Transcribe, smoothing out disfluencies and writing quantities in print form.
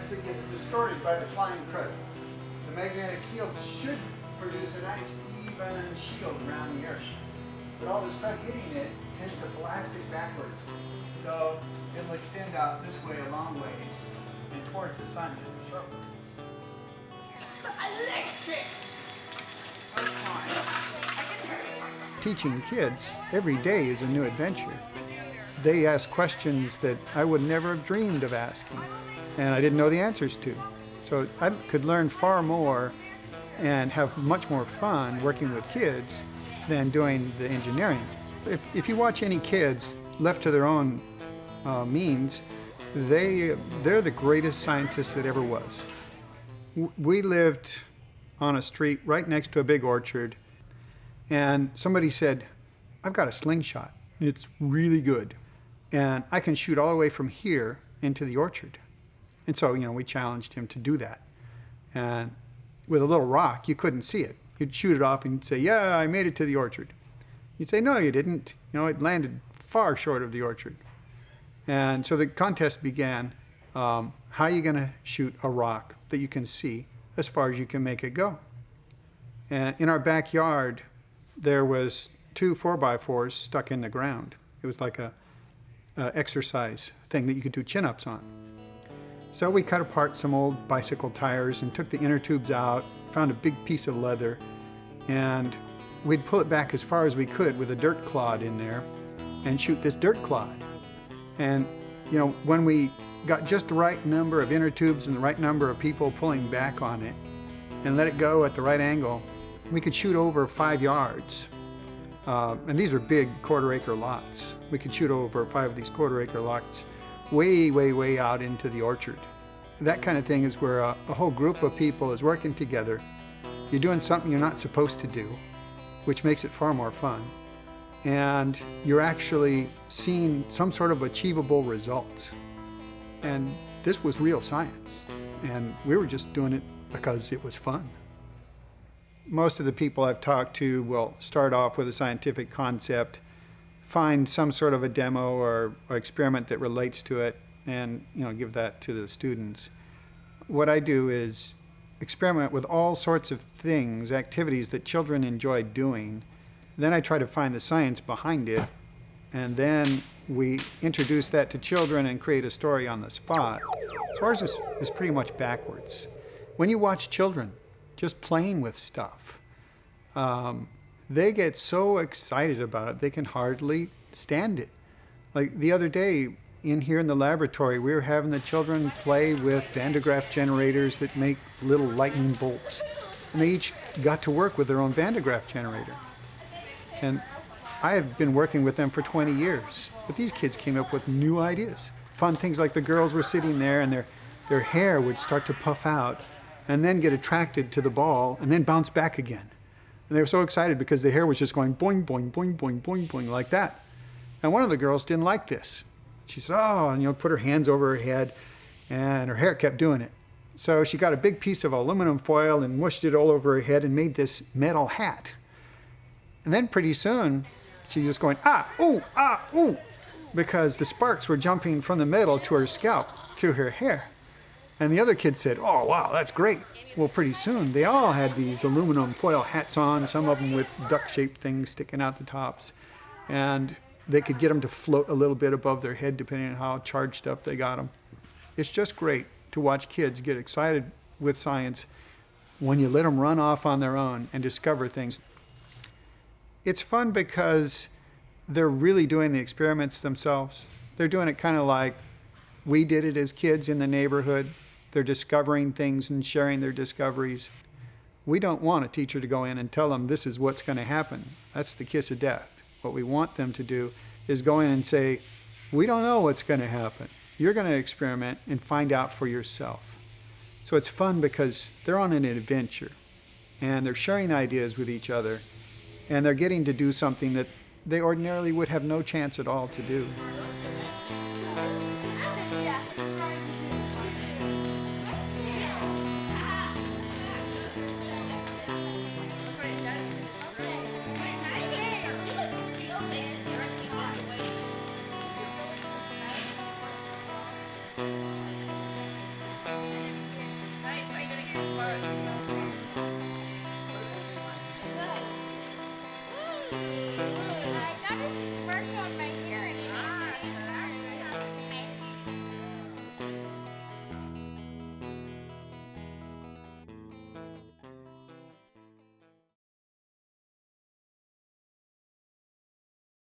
actually gets distorted by the flying crud. The magnetic field should produce a nice even shield around the Earth. But all this crud hitting it tends to blast it backwards. So it'll extend out this way a long ways and towards the sun just a short ways. Electric! Teaching kids every day is a new adventure. They ask questions that I would never have dreamed of asking, and I didn't know the answers to. So I could learn far more and have much more fun working with kids than doing the engineering. If you watch any kids left to their own means, they're the greatest scientists that ever was. We lived on a street right next to a big orchard, and somebody said, I've got a slingshot. It's really good. And I can shoot all the way from here into the orchard. And so, we challenged him to do that. And with a little rock, you couldn't see it. You'd shoot it off and you'd say, yeah, I made it to the orchard. You'd say, no, you didn't. It landed far short of the orchard. And so the contest began. How are you going to shoot a rock that you can see as far as you can make it go? And in our backyard, there was 2 4x4s stuck in the ground. It was like a exercise thing that you could do chin-ups on. So we cut apart some old bicycle tires and took the inner tubes out, found a big piece of leather, and we'd pull it back as far as we could with a dirt clod in there and shoot this dirt clod. And when we got just the right number of inner tubes and the right number of people pulling back on it and let it go at the right angle, we could shoot over 5 yards. And these are big quarter-acre lots. We could shoot over 5 of these quarter-acre lots way, way, way out into the orchard. That kind of thing is where a whole group of people is working together. You're doing something you're not supposed to do, which makes it far more fun. And you're actually seeing some sort of achievable results. And this was real science. And we were just doing it because it was fun. Most of the people I've talked to will start off with a scientific concept, find some sort of a demo or experiment that relates to it, and give that to the students. What I do is experiment with all sorts of things, activities that children enjoy doing. Then I try to find the science behind it, and then we introduce that to children and create a story on the spot. So ours is pretty much backwards. When you watch children just playing with stuff, they get so excited about it, they can hardly stand it. Like the other day, here in the laboratory, we were having the children play with Van de Graaff generators that make little lightning bolts. And they each got to work with their own Van de Graaff generator. And I had been working with them for 20 years, but these kids came up with new ideas. Fun things like the girls were sitting there and their hair would start to puff out and then get attracted to the ball and then bounce back again. And they were so excited because the hair was just going boing, boing, boing, boing, boing, boing like that. And one of the girls didn't like this. She said, oh, and put her hands over her head, and her hair kept doing it. So she got a big piece of aluminum foil and mushed it all over her head and made this metal hat. And then pretty soon, she was going, ah, ooh, because the sparks were jumping from the metal to her scalp, to her hair. And the other kids said, oh, wow, that's great. Well, pretty soon, they all had these aluminum foil hats on, some of them with duck-shaped things sticking out the tops. And they could get them to float a little bit above their head, depending on how charged up they got them. It's just great to watch kids get excited with science when you let them run off on their own and discover things. It's fun because they're really doing the experiments themselves. They're doing it kind of like we did it as kids in the neighborhood. They're discovering things and sharing their discoveries. We don't want a teacher to go in and tell them this is what's going to happen. That's the kiss of death. What we want them to do is go in and say, we don't know what's going to happen. You're going to experiment and find out for yourself. So it's fun because they're on an adventure and they're sharing ideas with each other and they're getting to do something that they ordinarily would have no chance at all to do.